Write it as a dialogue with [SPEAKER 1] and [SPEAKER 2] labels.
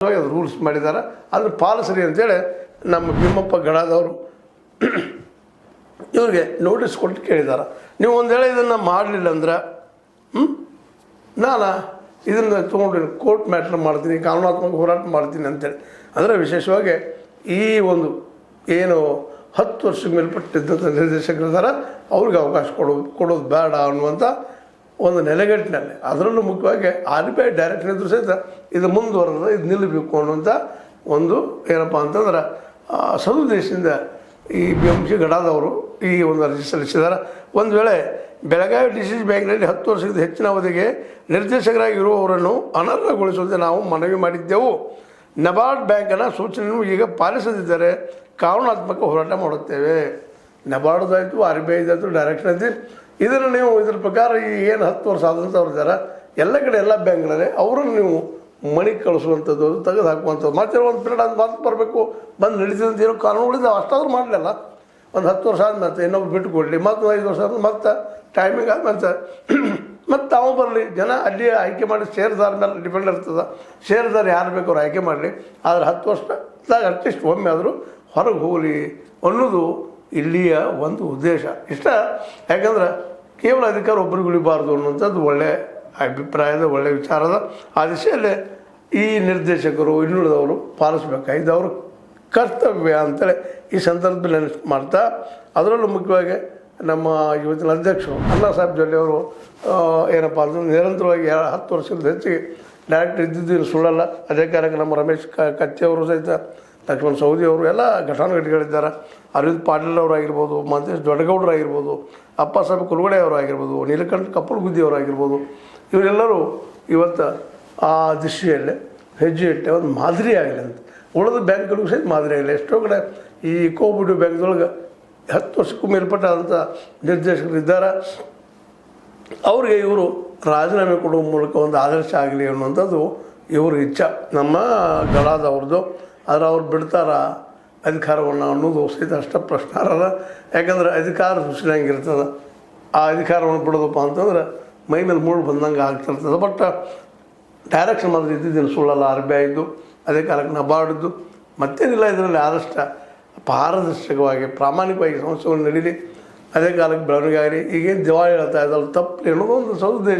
[SPEAKER 1] ಅದು ರೂಲ್ಸ್ ಮಾಡಿದ್ದಾರೆ, ಅದನ್ನು ಪಾಲಿಸ್ರಿ ಅಂತೇಳಿ ನಮ್ಮ ಭೀಮಪ್ಪ ಗಡಾದವರು ಇವ್ರಿಗೆ ನೋಟಿಸ್ ಕೊಟ್ಟು ಕೇಳಿದ್ದಾರೆ. ನೀವು ಒಂದು ವೇಳೆ ಇದನ್ನು ಮಾಡಲಿಲ್ಲ ಅಂದ್ರೆ ನಾನು ಇದನ್ನು ತೊಗೊಂಡು ಕೋರ್ಟ್ ಮ್ಯಾಟ್ರ್ ಮಾಡ್ತೀನಿ, ಕಾನೂನಾತ್ಮಕ ಹೋರಾಟ ಮಾಡ್ತೀನಿ ಅಂತೇಳಿ. ಅಂದರೆ ವಿಶೇಷವಾಗಿ ಈ ಒಂದು ಏನು 10 ವರ್ಷದ ಮೇಲ್ಪಟ್ಟಿದ್ದಂಥ ನಿರ್ದೇಶಕರಿದ್ದಾರೆ ಅವ್ರಿಗೆ ಅವಕಾಶ ಕೊಡೋದು ಬೇಡ ಅನ್ನುವಂಥ ಒಂದು ನೆಲೆಗಟ್ಟಿನಲ್ಲಿ, ಅದರಲ್ಲೂ ಮುಖ್ಯವಾಗಿ RBI ಡೈರೆಕ್ಟರ್ ಇದ್ದರೂ ಸಹಿತ ಇದು ಮುಂದುವರೆದ, ಇದು ನಿಲ್ಲಬೇಕು ಅನ್ನುವಂಥ ಒಂದು ಏನಪ್ಪ ಅಂತಂದ್ರೆ ಸದುದ್ದೇಶದಿಂದ ಈ BMC ಗಡಾದವರು ಈ ಒಂದು ಅರ್ಜಿ ಸಲ್ಲಿಸಿದ್ದಾರೆ. ಒಂದು ವೇಳೆ ಬೆಳಗಾವಿ DCC ಬ್ಯಾಂಕ್ನಲ್ಲಿ 10 ವರ್ಷಕ್ಕಿಂತ ಹೆಚ್ಚಿನ ಅವಧಿಗೆ ನಿರ್ದೇಶಕರಾಗಿರುವವರನ್ನು ಅನರ್ಹಗೊಳಿಸುವಂತೆ ನಾವು ಮನವಿ ಮಾಡಿದ್ದೆವು. ನಬಾರ್ಡ್ ಬ್ಯಾಂಕಿನ ಸೂಚನೆಯನ್ನು ಈಗ ಪಾಲಿಸದಿದ್ದರೆ ಕಾನೂನಾತ್ಮಕ ಹೋರಾಟ ಮಾಡುತ್ತೇವೆ. ನಬಾರ್ಡ್ದಾಯಿತು, RBI ಆಯಿತು, ಡೈರೆಕ್ಷನ್ ಐತಿ. ಇದನ್ನು ನೀವು ಇದ್ರ ಪ್ರಕಾರ ಈ ಏನು 10 ವರ್ಷ ಆದಂಥವ್ರು ಇದ್ದಾರೆ ಎಲ್ಲ ಕಡೆ ಎಲ್ಲ ಬ್ಯಾಂಕ್ಗಳಲ್ಲಿ ಅವರನ್ನು ನೀವು ಮಣಿ ಕಳಿಸುವಂಥದ್ದು, ತೆಗೆದು ಹಾಕುವಂಥದ್ದು, ಮತ್ತೆ ಒಂದು ಪೀರಿಯಡ್ ಅಂತ ಮಾತು ಬರಬೇಕು, ಬಂದು ನಡೀತಿದ್ದಂತ ಏನೋ ಕಾನೂನುಗಳಿದ್ದಾವೆ, ಅಷ್ಟಾದ್ರೂ ಮಾಡಲಿಲ್ಲ. ಒಂದು 10 ವರ್ಷ ಆದ್ಮೇಲೆ ಇನ್ನೊಬ್ರು ಬಿಟ್ಟು ಕೊಡಲಿ, ಮತ್ತು 5 ವರ್ಷ ಆದ್ಮೇಲೆ ಮತ್ತೆ ಟೈಮಿಂಗ್ ಆದ್ಮೇಲೆ ಮತ್ತು ತಾವು ಬರಲಿ. ಜನ ಅಲ್ಲಿ ಆಯ್ಕೆ ಮಾಡಿ ಷೇರ್ದಾರ ಮೇಲೆ ಡಿಪೆಂಡ್ ಇರ್ತದೆ. ಷೇರ್ದಾರ ಯಾರು ಬೇಕು ಅವ್ರು ಆಯ್ಕೆ ಮಾಡಲಿ. ಆದರೆ 10 ವರ್ಷದಾಗ ಅಟ್ಲೀಸ್ಟ್ ಒಮ್ಮೆ ಆದರೂ ಹೊರಗೆ ಹೋಗಲಿ ಅನ್ನೋದು ಇಲ್ಲಿಯ ಒಂದು ಉದ್ದೇಶ. ಇಷ್ಟ ಯಾಕಂದ್ರೆ ಕೇವಲ ಅಧಿಕಾರ ಒಬ್ಬರಿಗೆ ಉಳಿಬಾರ್ದು ಅನ್ನುವಂಥದ್ದು ಒಳ್ಳೆಯ ಅಭಿಪ್ರಾಯದ ಒಳ್ಳೆಯ ವಿಚಾರದ. ಆ ದಿಶೆಯಲ್ಲೇ ಈ ನಿರ್ದೇಶಕರು ಇನ್ನುಳಿದವರು ಪಾಲಿಸಬೇಕಾಗಿದೆ, ಅವರು ಕರ್ತವ್ಯ ಅಂತೇಳಿ ಈ ಸಂದರ್ಭದಲ್ಲಿ ನೆನಪು ಮಾಡ್ತಾ, ಅದರಲ್ಲೂ ಮುಖ್ಯವಾಗಿ ನಮ್ಮ ಇವತ್ತಿನ ಅಧ್ಯಕ್ಷರು ಅಣ್ಣಾ ಸಾಹೇಬ್ ಜೊಲ್ಲೆ ಅವರು ಏನಪ್ಪ ಅಂತಂದ್ರೆ ನಿರಂತರವಾಗಿ 10 ವರ್ಷದ ಹೆಚ್ಚಿಗೆ ಡೈರೆಕ್ಟರ್ ಇದ್ದಿದ್ದು ಸುಳ್ಳಲ್ಲ. ಅದೇ ಕಾರಣಕ್ಕೆ ನಮ್ಮ ರಮೇಶ್ ಕಚ್ಚೆಯವರು ಸಹಿತ, ಲಕ್ಷ್ಮಣ್ ಸವದಿ ಅವರು ಎಲ್ಲ ಘಟಾನುಘಟಿಗಳಿದ್ದಾರೆ. ಅರವಿಂದ್ ಪಾಟೀಲ್ ಅವರಾಗಿರ್ಬೋದು, ಮಂತೇಶ್ ದೊಡ್ಡಗೌಡರಾಗಿರ್ಬೋದು, ಅಪ್ಪಸಾಹೇಬ್ ಕುಲಗಡೆ ಅವರಾಗಿರ್ಬೋದು, ನೀಲಕಂಠ ಕಪ್ಪಲಗುದ್ದಿ ಅವರಾಗಿರ್ಬೋದು, ಇವರೆಲ್ಲರೂ ಇವತ್ತು ಆ ದಿಶೆಯಲ್ಲೇ ಹೆಜ್ಜೆ ಇಟ್ಟೆ ಒಂದು ಮಾದರಿ ಆಗಲಿ ಅಂತ. ಉಳಿದ ಬ್ಯಾಂಕ್ಗಳಿಗೂ ಸಹಿತ ಮಾದರಿ ಆಗಲಿ. ಎಷ್ಟೋ ಕಡೆ ಈ ಕೋಆಪರೇಟಿವ್ ಬ್ಯಾಂಕ್ದೊಳಗೆ 10 ವರ್ಷಕ್ಕೂ ಮೇಲ್ಪಟ್ಟಾದಂಥ ನಿರ್ದೇಶಕರಿದ್ದಾರೆ. ಅವ್ರಿಗೆ ಇವರು ರಾಜೀನಾಮೆ ಕೊಡುವ ಮೂಲಕ ಒಂದು ಆದರ್ಶ ಆಗಲಿ ಅನ್ನುವಂಥದ್ದು ಇವರು ಇಚ್ಛೆ ನಮ್ಮ ಗಡಾದವ್ರದ್ದು. ಆದರೆ ಅವ್ರು ಬಿಡ್ತಾರ ಅಧಿಕಾರವನ್ನು ಅನ್ನೋದು ಸಹಿತ ಅಷ್ಟ ಪ್ರಶ್ನೆ ಅಲ್ಲ. ಯಾಕಂದ್ರೆ ಅಧಿಕಾರ ಸೂಚನೆ ಹಂಗಿರ್ತದೆ. ಆ ಅಧಿಕಾರವನ್ನು ಬಿಡೋದಪ್ಪ ಅಂತಂದ್ರೆ ಮೈ ಮೇಲೆ ಮೂಳು ಬಂದಂಗೆ ಆಗ್ತಿರ್ತದೆ. ಬಟ್ ಡೈರೆಕ್ಷನ್ ಮಾತ್ರ ಇದ್ದಿದ್ದೇನು ಸುಳ್ಳಲ್ಲ. RBI ಇದ್ದು, ಅದೇ ಕಾಲಕ್ಕೆ ನಬಾರ್ಡ್ದು, ಮತ್ತೇನಿಲ್ಲ. ಇದರಲ್ಲಿ ಆದಷ್ಟು ಪಾರದರ್ಶಕವಾಗಿ ಪ್ರಾಮಾಣಿಕವಾಗಿ ಸಂಸ್ಥೆಗಳು ನಡೀಲಿ. ಅದೇ ಕಾಲಕ್ಕೆ ಬೆಳವಣಿಗೆ ಆಗಲಿ. ಈಗೇನು ದಿವಾಳಿ ಹೇಳ್ತಾ ಇದ್ದಲ್ಲ ತಪ್ಪಲಿ ಅನ್ನೋದು ಒಂದು ಸದುದ್ದೇಶ.